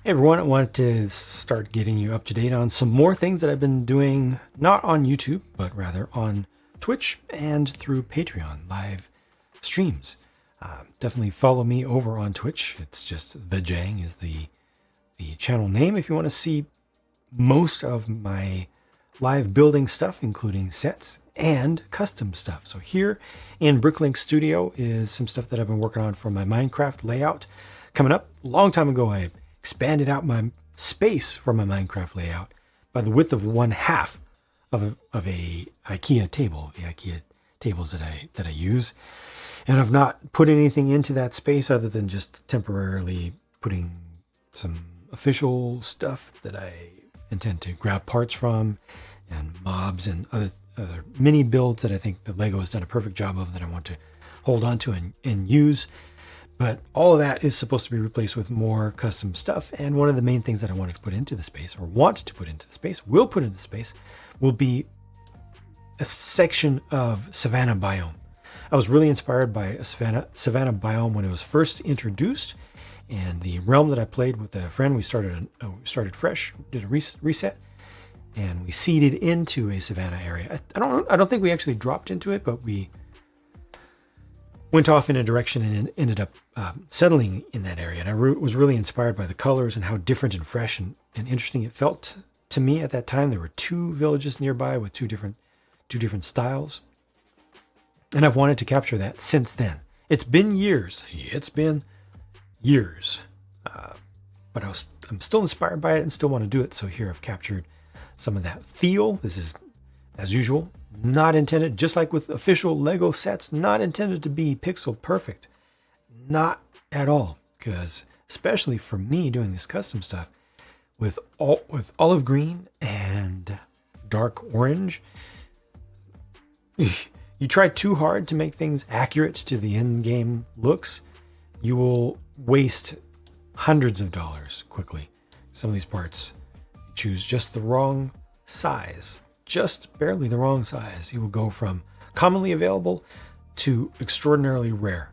Hey everyone, I wanted to start getting you up to date on some more things that I've been doing, not on YouTube, but rather on Twitch and through Patreon live streams. Definitely follow me over on Twitch. It's just the JANG is the channel name if you want to see most of my live building stuff, including sets and custom stuff. So here in Bricklink Studio is some stuff that I've been working on for my Minecraft layout. Coming up, a long time ago, I expanded out my space for my Minecraft layout by the width of 1/2 of a IKEA table, the IKEA tables that I use. And I've not put anything into that space other than just temporarily putting some official stuff that I intend to grab parts from, and mobs and other mini builds that I think that Lego has done a perfect job of that I want to hold on to and use. But all of that is supposed to be replaced with more custom stuff. And one of the main things that I wanted to put into the space, or want to put into the space, will put into space, will be a section of savanna biome. I was really inspired by a savanna biome when it was first introduced. And the realm that I played with a friend, we started fresh, did a reset, and we seeded into a savanna area. I don't think we actually dropped into it, but we went off in a direction and ended up settling in that area. And I was really inspired by the colors and how different and fresh and interesting it felt to me at that time. There were 2 villages nearby with two different styles. And I've wanted to capture that since then. It's been years. But I'm still inspired by it and still want to do it. So here I've captured some of that feel. This is, as usual, not intended, just like with official Lego sets, not intended to be pixel perfect. Not at all. Because especially for me doing this custom stuff with olive green and dark orange, you try too hard to make things accurate to the in-game looks, you will waste hundreds of dollars quickly. Some of these parts, you choose just the wrong size, just barely the wrong size. You will go from commonly available to extraordinarily rare.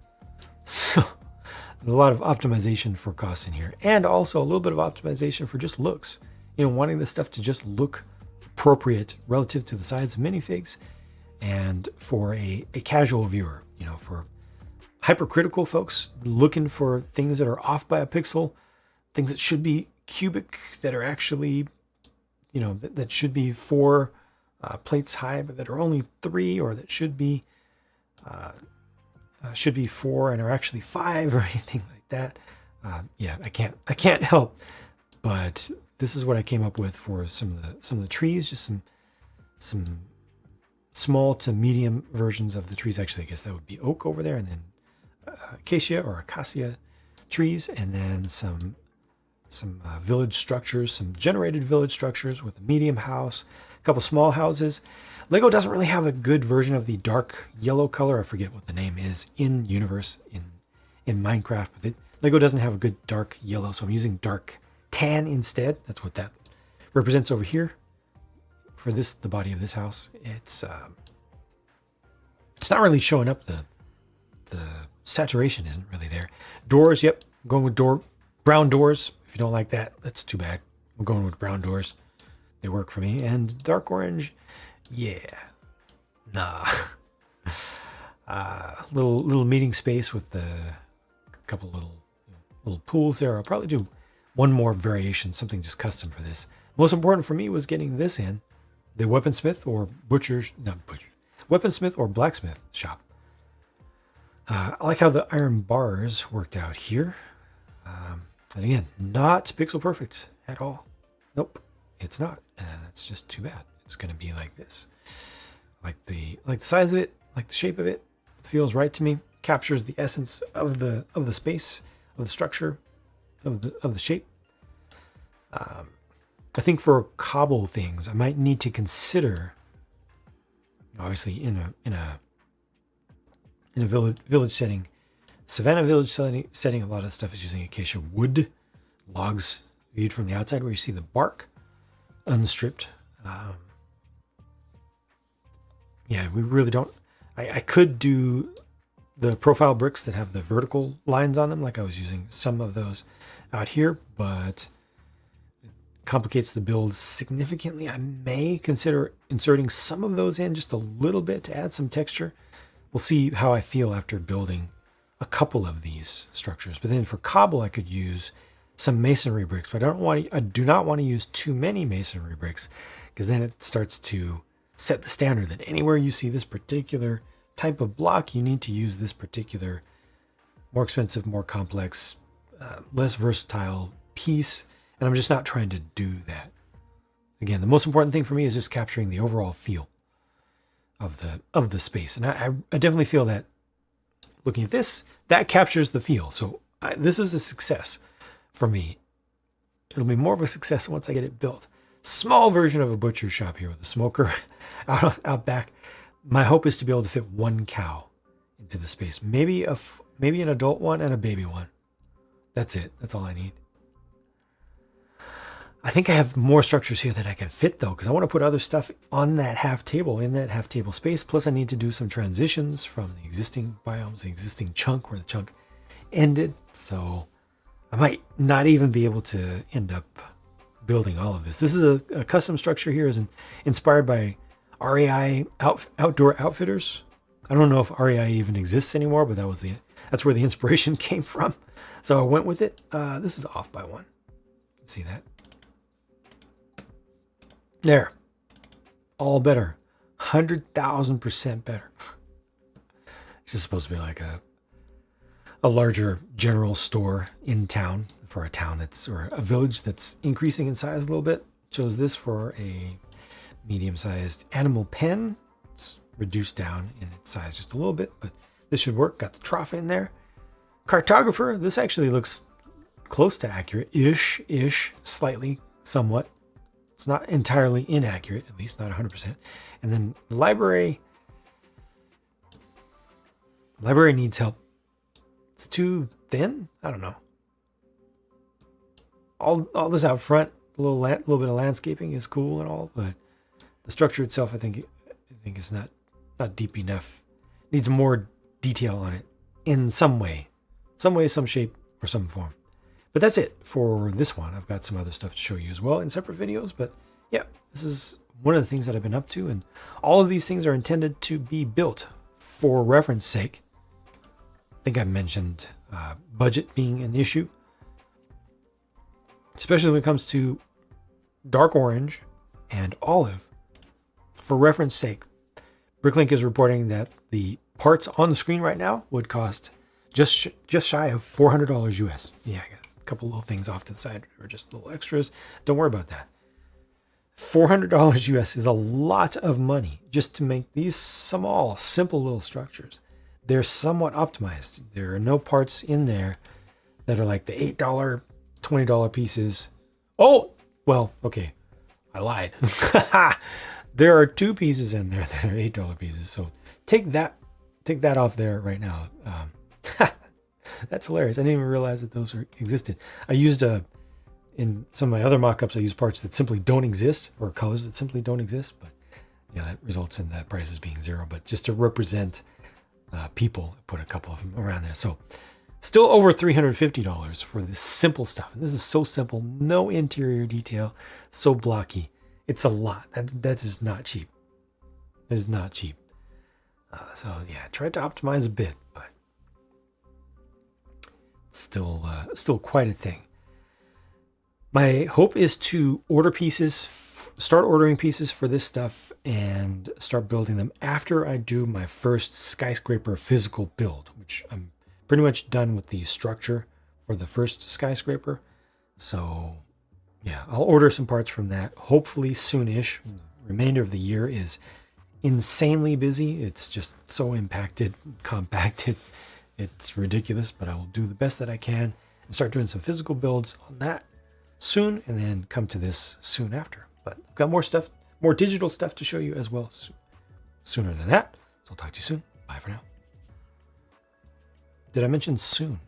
So a lot of optimization for costs in here, and also a little bit of optimization for just looks. Wanting this stuff to just look appropriate relative to the size of minifigs, and for a casual viewer, for hypercritical folks looking for things that are off by a pixel, things that should be cubic that are actually, that should be 4 plates high, but that are only 3, or that should be 4 and are actually 5, or anything like that. I can't help, but this is what I came up with for some of the trees, just some small to medium versions of the trees. Actually, I guess that would be oak over there, and then acacia or acacia trees, and then some village structures, some generated village structures with a medium house, a couple small houses. Lego doesn't really have a good version of the dark yellow color. I forget what the name is in universe in Minecraft, but Lego doesn't have a good dark yellow, so I'm using dark tan instead. That's what that represents over here for the body of this house. It's not really showing up. The saturation isn't really there. Doors, yep, I'm going with brown doors. If you don't like that, that's too bad. I'm going with brown doors. They work for me. And dark orange, yeah, nah. Little meeting space with a couple little pools there. I'll probably do one more variation, something just custom for this. Most important for me was getting this in the weaponsmith or weaponsmith or blacksmith shop. I like how the iron bars worked out here. And again, not pixel perfect at all. Nope, it's not. And that's just too bad. It's going to be like this. Like the size of it, like the shape of it, feels right to me. Captures the essence of the space, of the structure, of the shape. I think for cobble things, I might need to consider, obviously in a village setting, savanna village setting, a lot of stuff is using acacia wood, logs viewed from the outside, where you see the bark unstripped. We really don't. I could do the profile bricks that have the vertical lines on them, like I was using some of those out here, but complicates the build significantly. I may consider inserting some of those in just a little bit to add some texture. We'll see how I feel after building a couple of these structures. But then for cobble, I could use some masonry bricks, but I do not want to use too many masonry bricks, because then it starts to set the standard that anywhere you see this particular type of block, you need to use this particular more expensive, more complex, less versatile piece. And I'm just not trying to do that. Again, the most important thing for me is just capturing the overall feel of the space. And I definitely feel that looking at this, that captures the feel. So this is a success for me. It'll be more of a success once I get it built. Small version of a butcher shop here with a smoker out back. My hope is to be able to fit one cow into the space. Maybe an adult one and a baby one. That's it. That's all I need. I think I have more structures here that I can fit though, because I want to put other stuff on that half table, in that half table space. Plus I need to do some transitions from the existing biomes, the existing chunk where the chunk ended. So I might not even be able to end up building all of this. This is a custom structure here, is inspired by REI Outdoor Outfitters. I don't know if REI even exists anymore, but that's where the inspiration came from. So I went with it. This is off by one. You can see that. There. All better. 100,000% better. It's just supposed to be like a larger general store in town for a town or a village that's increasing in size a little bit. Chose this for a medium-sized animal pen. It's reduced down in its size just a little bit, but this should work. Got the trough in there. Cartographer. This actually looks close to accurate-ish, slightly, somewhat. It's not entirely inaccurate, at least not 100%. And then library needs help. It's too thin. I don't know. All this out front, a little bit of landscaping is cool and all, but the structure itself, I think is not deep enough. Needs more detail on it in some way, some shape, or some form. But that's it for this one. I've got some other stuff to show you as well in separate videos. But yeah, this is one of the things that I've been up to. And all of these things are intended to be built for reference sake. I think I mentioned budget being an issue, especially when it comes to dark orange and olive. For reference sake, Bricklink is reporting that the parts on the screen right now would cost just shy of $400 US. Yeah, I got a couple little things off to the side or just little extras. Don't worry about that. $400 US is a lot of money just to make these small, simple little structures. They're somewhat optimized. There are no parts in there that are like the $8, $20 pieces. Oh, well, okay. I lied. There are two pieces in there that are $8 pieces. So take that off there right now. That's hilarious. I didn't even realize that those existed. I used in some of my other mock-ups, I use parts that simply don't exist, or colors that simply don't exist. But yeah, that results in that prices being zero. But just to represent people, I put a couple of them around there. So still over $350 for this simple stuff. And this is so simple, no interior detail, so blocky. It's a lot. That is not cheap. It is not cheap. So yeah, I tried to optimize a bit, but still quite a thing. My hope is to start ordering pieces for this stuff and start building them after I do my first skyscraper physical build, which I'm pretty much done with the structure for the first skyscraper. So yeah, I'll order some parts from that hopefully soonish. The remainder of the year is insanely busy. It's just so compacted. It's ridiculous, but I will do the best that I can and start doing some physical builds on that soon, and then come to this soon after. But I've got more stuff, more digital stuff to show you as well sooner than that. So I'll talk to you soon. Bye for now. Did I mention soon?